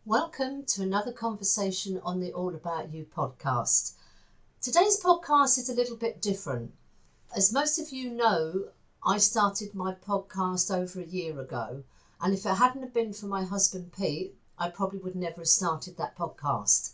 Welcome to another conversation on the All About You podcast. Today's podcast is a little bit different. As most of you know, I started my podcast over a year ago, and if it hadn't have been for my husband Pete, I probably would never have started that podcast.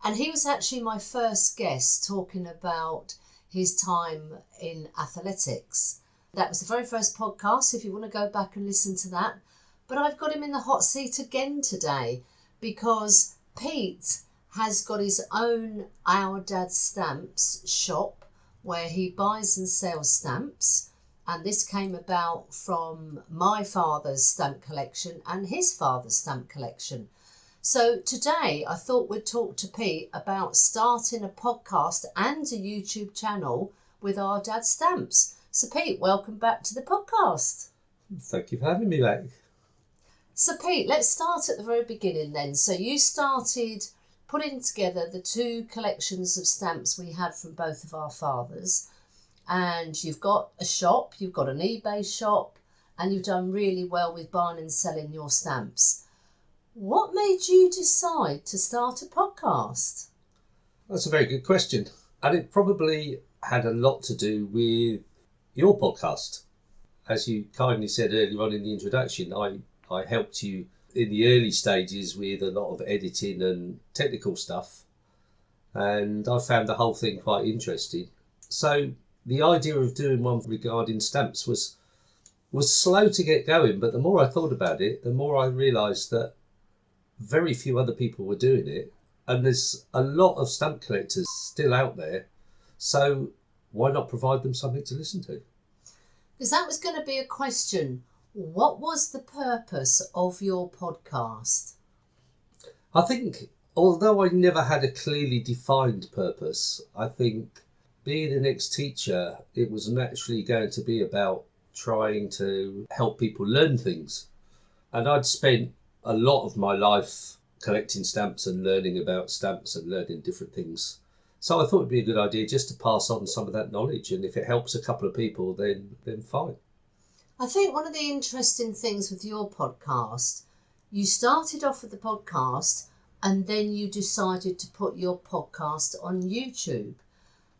And he was actually my first guest talking about his time in athletics. That was the very first podcast, if you want to go back and listen to that. But I've got him in the hot seat again today because Pete has got his own Ourdadsstamps shop where he buys and sells stamps. And this came about from my father's stamp collection and his father's stamp collection. So today I thought we'd talk to Pete about starting a podcast and a YouTube channel with Ourdadsstamps. So Pete, welcome back to the podcast. Thank you for having me back. So Pete, let's start at the very beginning then. So you started putting together the two collections of stamps we had from both of our fathers, and you've got a shop, you've got an eBay shop, and you've done really well with buying and selling your stamps. What made you decide to start a podcast? That's a very good question. And it probably had a lot to do with your podcast. As you kindly said earlier on in the introduction, I helped you in the early stages with a lot of editing and technical stuff, and I found the whole thing quite interesting. So the idea of doing one regarding stamps was slow to get going, but the more I thought about it, the more I realised that very few other people were doing it, and there's a lot of stamp collectors still out there, so why not provide them something to listen to? Because that was going to be a question. What was the purpose of your podcast? I think, although I never had a clearly defined purpose, I think being an ex-teacher, it was naturally going to be about trying to help people learn things. And I'd spent a lot of my life collecting stamps and learning about stamps and learning different things. So I thought it'd be a good idea just to pass on some of that knowledge. And if it helps a couple of people, then fine. I think one of the interesting things with your podcast, you started off with the podcast and then you decided to put your podcast on YouTube.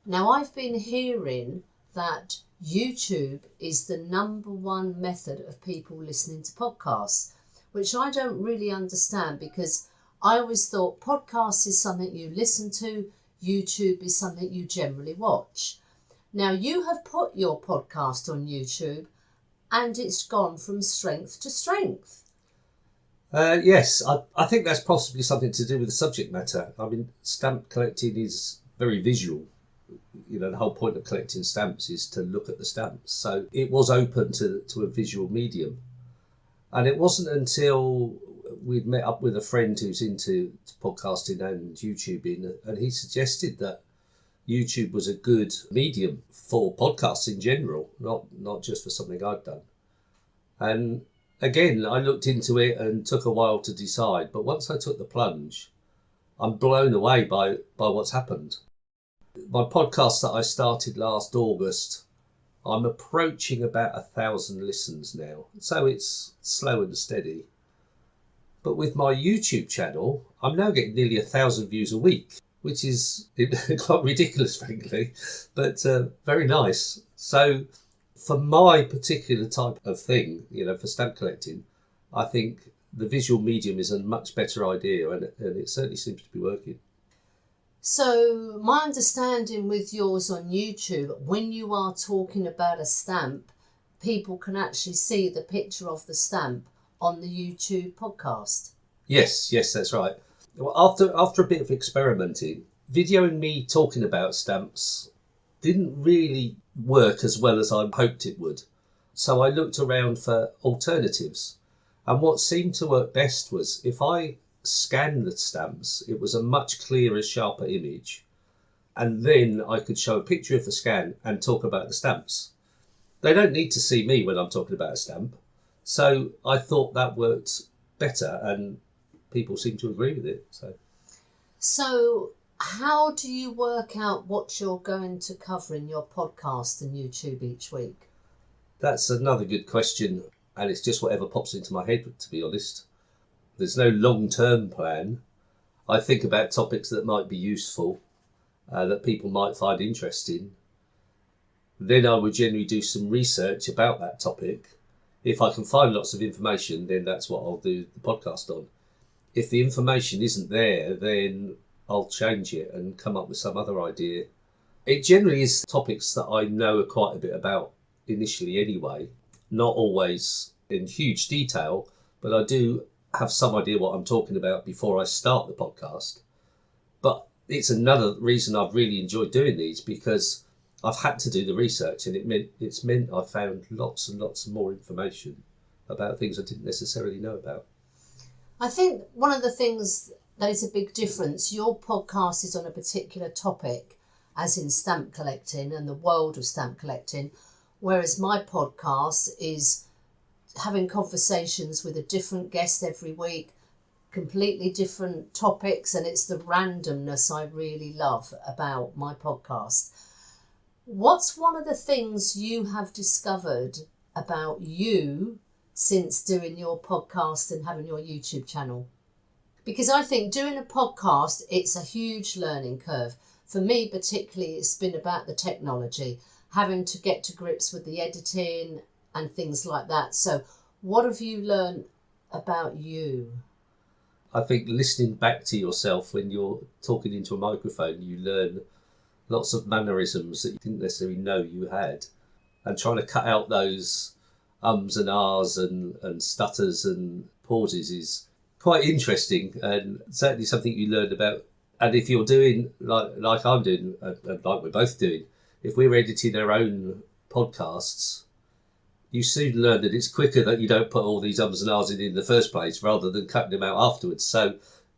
Now, I've been hearing that YouTube is the number one method of people listening to podcasts, which I don't really understand because I always thought podcasts is something you listen to, YouTube is something you generally watch. Now, you have put your podcast on YouTube and it's gone from strength to strength. Yes, I think that's possibly something to do with the subject matter. I mean, stamp collecting is very visual. You know, the whole point of collecting stamps is to look at the stamps. So it was open to a visual medium. And it wasn't until we'd met up with a friend who's into podcasting and YouTubing, and he suggested that YouTube was a good medium for podcasts in general, not just for something I'd done. And again, I looked into it and took a while to decide. But once I took the plunge, I'm blown away by what's happened. My podcast that I started last August, I'm approaching about 1,000 listens now. So it's slow and steady. But with my YouTube channel, I'm now getting nearly 1,000 views a week, which is quite ridiculous, frankly, but very nice. So for my particular type of thing, you know, for stamp collecting, I think the visual medium is a much better idea, and it certainly seems to be working. So my understanding with yours on YouTube, when you are talking about a stamp, people can actually see the picture of the stamp on the YouTube podcast. Yes, that's right. Well, after a bit of experimenting, videoing me talking about stamps didn't really work as well as I hoped it would. So I looked around for alternatives. And what seemed to work best was if I scanned the stamps, it was a much clearer, sharper image. And then I could show a picture of the scan and talk about the stamps. They don't need to see me when I'm talking about a stamp. So I thought that worked better, and people seem to agree with it. So how do you work out what you're going to cover in your podcast and YouTube each week? That's another good question, and it's just whatever pops into my head, to be honest. There's no long-term plan. I think about topics that might be useful, that people might find interesting. Then I would generally do some research about that topic. If I can find lots of information, then that's what I'll do the podcast on. If the information isn't there, then I'll change it and come up with some other idea. It generally is topics that I know quite a bit about initially anyway, not always in huge detail, but I do have some idea what I'm talking about before I start the podcast. But it's another reason I've really enjoyed doing these, because I've had to do the research, and it's meant I've found lots and lots more information about things I didn't necessarily know about. I think one of the things that is a big difference, your podcast is on a particular topic, as in stamp collecting and the world of stamp collecting, whereas my podcast is having conversations with a different guest every week, completely different topics, and it's the randomness I really love about my podcast. What's one of the things you have discovered about you since doing your podcast and having your YouTube channel? Because I think doing a podcast, it's a huge learning curve. For me particularly, it's been about the technology, having to get to grips with the editing and things like that. So what have you learned about you? I think listening back to yourself when you're talking into a microphone, you learn lots of mannerisms that you didn't necessarily know you had. And trying to cut out those ums and ahs and stutters and pauses is quite interesting, and certainly something you learn about. And if you're doing like I'm doing, and like we're both doing, if we're editing our own podcasts, you soon learn that it's quicker that you don't put all these ums and ahs in the first place rather than cutting them out afterwards. So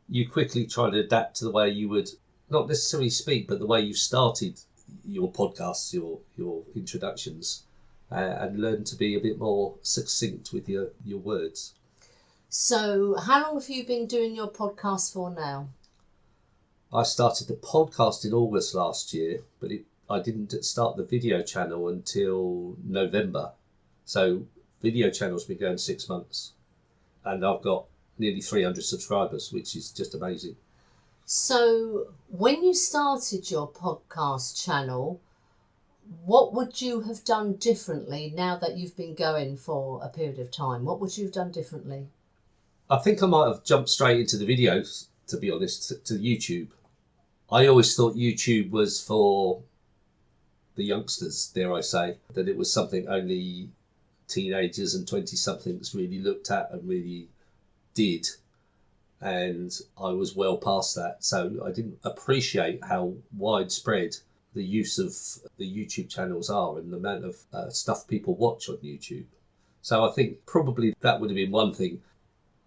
you quickly try to adapt to the way you would not necessarily speak, but the way you started your podcasts, your introductions, and learn to be a bit more succinct with your words. So how long have you been doing your podcast for now? I started the podcast in August last year, but I didn't start the video channel until November. So video channel's been going 6 months, and I've got nearly 300 subscribers, which is just amazing. So when you started your podcast channel, what would you have done differently now that you've been going for a period of time? What would you have done differently? I think I might have jumped straight into the videos, to be honest, to YouTube. I always thought YouTube was for the youngsters, dare I say, that it was something only teenagers and 20-somethings really looked at and really did. And I was well past that. So I didn't appreciate how widespread the use of the YouTube channels are and the amount of stuff people watch on YouTube. So I think probably that would have been one thing.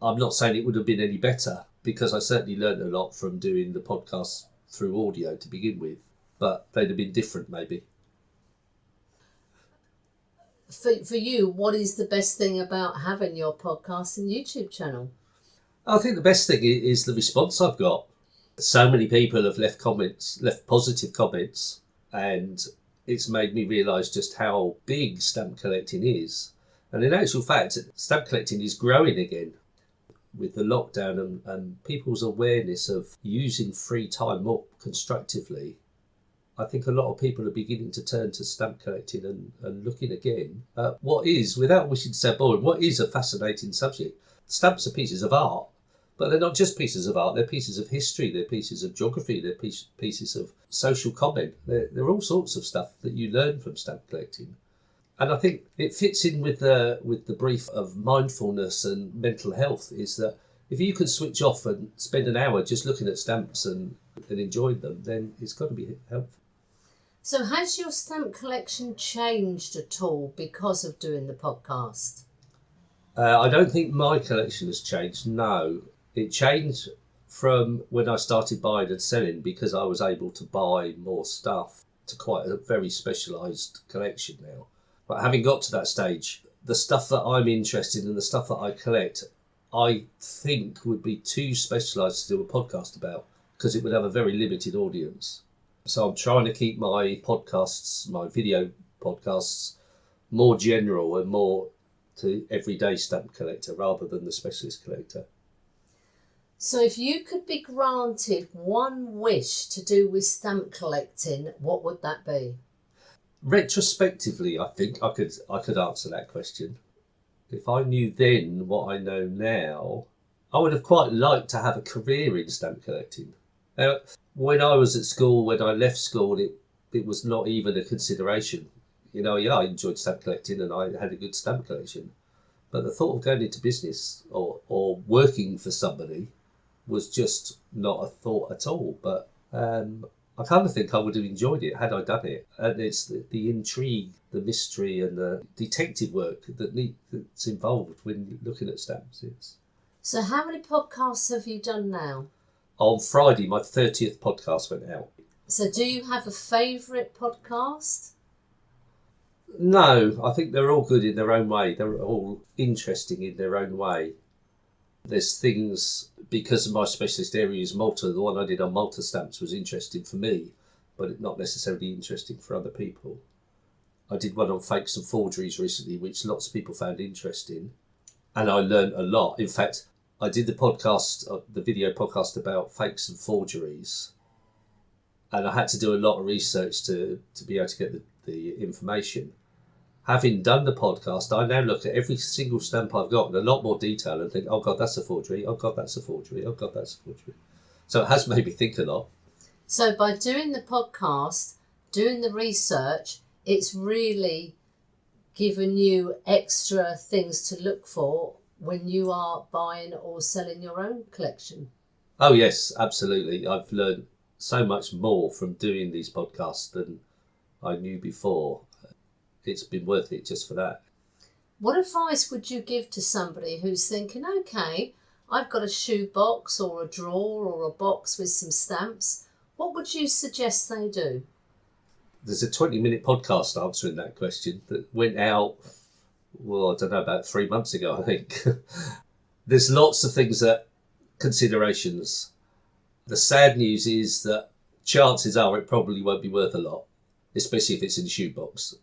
I'm not saying it would have been any better, because I certainly learned a lot from doing the podcast through audio to begin with, but they'd have been different maybe. For you, what is the best thing about having your podcast and YouTube channel? I think the best thing is the response I've got. So many people have left positive comments, and it's made me realise just how big stamp collecting is. And in actual fact, stamp collecting is growing again with the lockdown and people's awareness of using free time more constructively. I think a lot of people are beginning to turn to stamp collecting and looking again at what is, without wishing to sound boring, what is a fascinating subject. Stamps are pieces of art, but they're not just pieces of art, they're pieces of history, they're pieces of geography, they're pieces of social comment. They're all sorts of stuff that you learn from stamp collecting. And I think it fits in with the brief of mindfulness and mental health, is that if you can switch off and spend an hour just looking at stamps and enjoying them, then it's got to be helpful. So has your stamp collection changed at all because of doing the podcast? I don't think my collection has changed, no. It changed from when I started buying and selling, because I was able to buy more stuff, to quite a very specialised collection now. But having got to that stage, the stuff that I'm interested in, the stuff that I collect, I think would be too specialised to do a podcast about, because it would have a very limited audience. So I'm trying to keep my podcasts, my video podcasts, more general and more to everyday stamp collector rather than the specialist collector. So if you could be granted one wish to do with stamp collecting, what would that be? Retrospectively, I think I could answer that question. If I knew then what I know now, I would have quite liked to have a career in stamp collecting. Now, when I was at school, when I left school, it was not even a consideration. Yeah, I enjoyed stamp collecting and I had a good stamp collection. But the thought of going into business or working for somebody was just not a thought at all. But I kind of think I would have enjoyed it had I done it. And it's the intrigue, the mystery, and the detective work that's involved when looking at stamps. So how many podcasts have you done now? On Friday, my 30th podcast went out. So do you have a favourite podcast? No, I think they're all good in their own way. They're all interesting in their own way. There's things, because my specialist area is Malta, the one I did on Malta stamps was interesting for me, but not necessarily interesting for other people. I did one on fakes and forgeries recently, which lots of people found interesting, and I learned a lot. In fact, I did the video podcast about fakes and forgeries, and I had to do a lot of research to be able to get the information. Having done the podcast, I now look at every single stamp I've got in a lot more detail and think, oh God, that's a forgery. Oh God, that's a forgery. Oh God, that's a forgery. So it has made me think a lot. So by doing the podcast, doing the research, it's really given you extra things to look for when you are buying or selling your own collection. Oh yes, absolutely. I've learned so much more from doing these podcasts than I knew before. It's been worth it just for that. What advice would you give to somebody who's thinking, okay, I've got a shoebox or a drawer or a box with some stamps. What would you suggest they do? There's a 20-minute podcast answering that question that went out, well, I don't know, about 3 months ago, I think. There's lots of considerations. The sad news is that chances are it probably won't be worth a lot, especially if it's in a shoebox.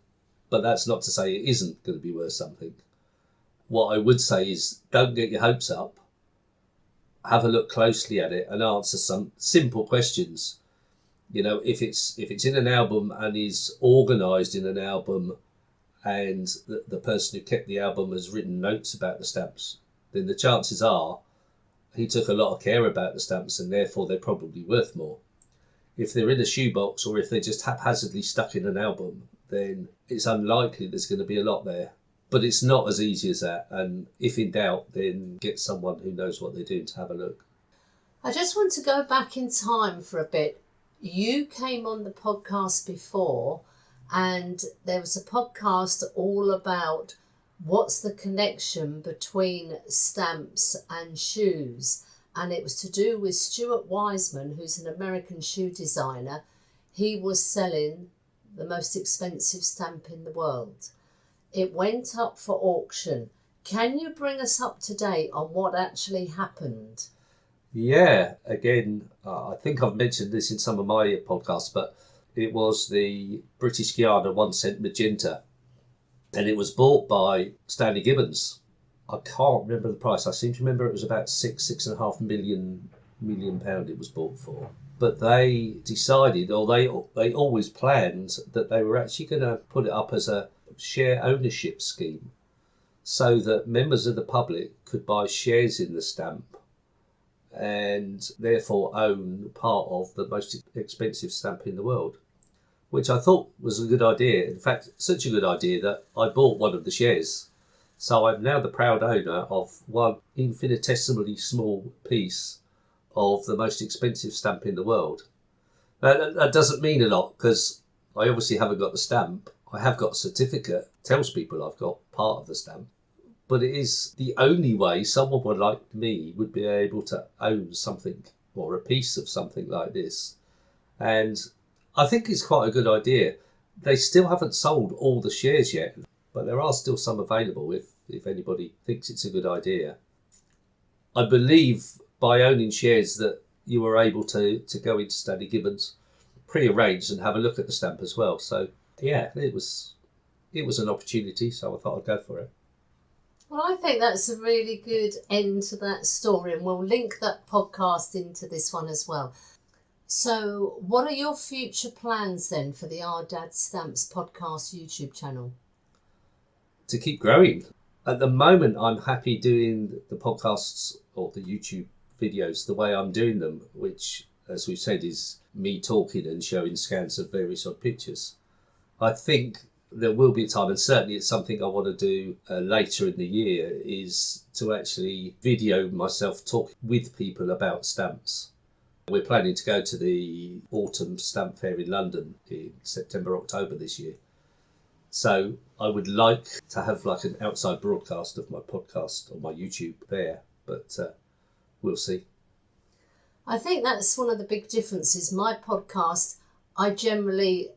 But that's not to say it isn't going to be worth something. What I would say is don't get your hopes up. Have a look closely at it and answer some simple questions. If it's in an album and is organised in an album, and the person who kept the album has written notes about the stamps, then the chances are he took a lot of care about the stamps and therefore they're probably worth more. If they're in a shoebox or if they're just haphazardly stuck in an album, then it's unlikely there's going to be a lot there. But it's not as easy as that. And if in doubt, then get someone who knows what they're doing to have a look. I just want to go back in time for a bit. You came on the podcast before, and there was a podcast all about what's the connection between stamps and shoes. And it was to do with Stuart Wiseman, who's an American shoe designer. He was selling the most expensive stamp in the world. It went up for auction. Can you bring us up to date on what actually happened? Yeah, again, I think I've mentioned this in some of my podcasts, but it was the British Guiana 1 cent magenta, and it was bought by Stanley Gibbons. I can't remember the price. I seem to remember it was about £6.5 million pound it was bought for. But they decided, or they always planned, that they were actually going to put it up as a share ownership scheme so that members of the public could buy shares in the stamp and therefore own part of the most expensive stamp in the world, which I thought was a good idea. In fact, such a good idea that I bought one of the shares. So I'm now the proud owner of one infinitesimally small piece of the most expensive stamp in the world. That doesn't mean a lot because I obviously haven't got the stamp. I have got a certificate, tells people I've got part of the stamp, but it is the only way someone like me would be able to own something or a piece of something like this. And I think it's quite a good idea. They still haven't sold all the shares yet, but there are still some available if anybody thinks it's a good idea. I believe by owning shares that you were able to go into Stanley Gibbons pre-arranged and have a look at the stamp as well. So yeah, it was an opportunity, so I thought I'd go for it. Well, I think that's a really good end to that story, and we'll link that podcast into this one as well. So, what are your future plans then for the Ourdadsstamps podcast YouTube channel? To keep growing. At the moment, I'm happy doing the podcasts or the YouTube videos the way I'm doing them, which, as we've said, is me talking and showing scans of various odd pictures. I think there will be a time, and certainly it's something I want to do later in the year, is to actually video myself talking with people about stamps. We're planning to go to the autumn stamp fair in London in September, October this year. So I would like to have like an outside broadcast of my podcast on my YouTube there, but we'll see. I think that's one of the big differences. My podcast, I generally,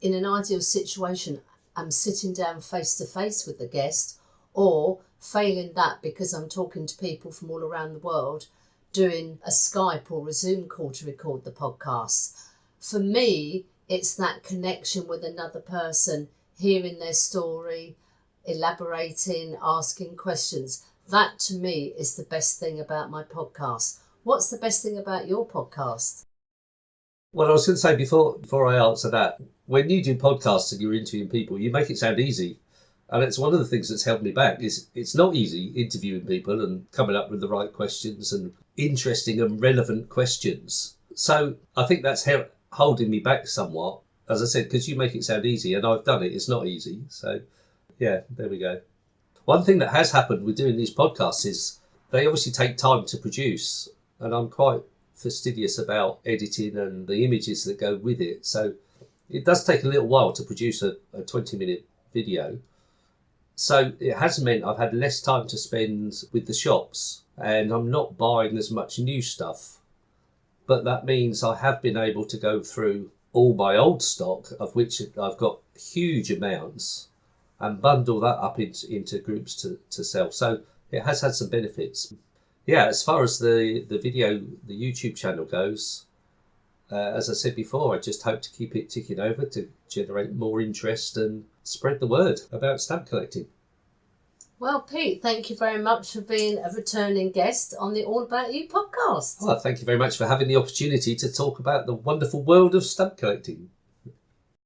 in an ideal situation, am sitting down face to face with the guest, or failing that because I'm talking to people from all around the world, doing a Skype or a Zoom call to record the podcast. For me, it's that connection with another person, hearing their story, elaborating, asking questions. That to me is the best thing about my podcast. What's the best thing about your podcast? Well, I was going to say before I answer that, when you do podcasts and you're interviewing people, you make it sound easy. And it's one of the things that's held me back is it's not easy interviewing people and coming up with the right questions and interesting and relevant questions. So I think that's holding me back somewhat. As I said, because you make it sound easy, and I've done it, it's not easy. So, yeah, there we go. One thing that has happened with doing these podcasts is they obviously take time to produce, and I'm quite fastidious about editing and the images that go with it. So it does take a little while to produce a 20-minute video. So it has meant I've had less time to spend with the shops, and I'm not buying as much new stuff. But that means I have been able to go through all my old stock, of which I've got huge amounts, and bundle that up into groups to sell. So it has had some benefits. Yeah, as far as the video, the YouTube channel goes, as I said before, I just hope to keep it ticking over to generate more interest and spread the word about stamp collecting. Well, Pete, thank you very much for being a returning guest on the All About You podcast. Well, thank you very much for having the opportunity to talk about the wonderful world of stamp collecting.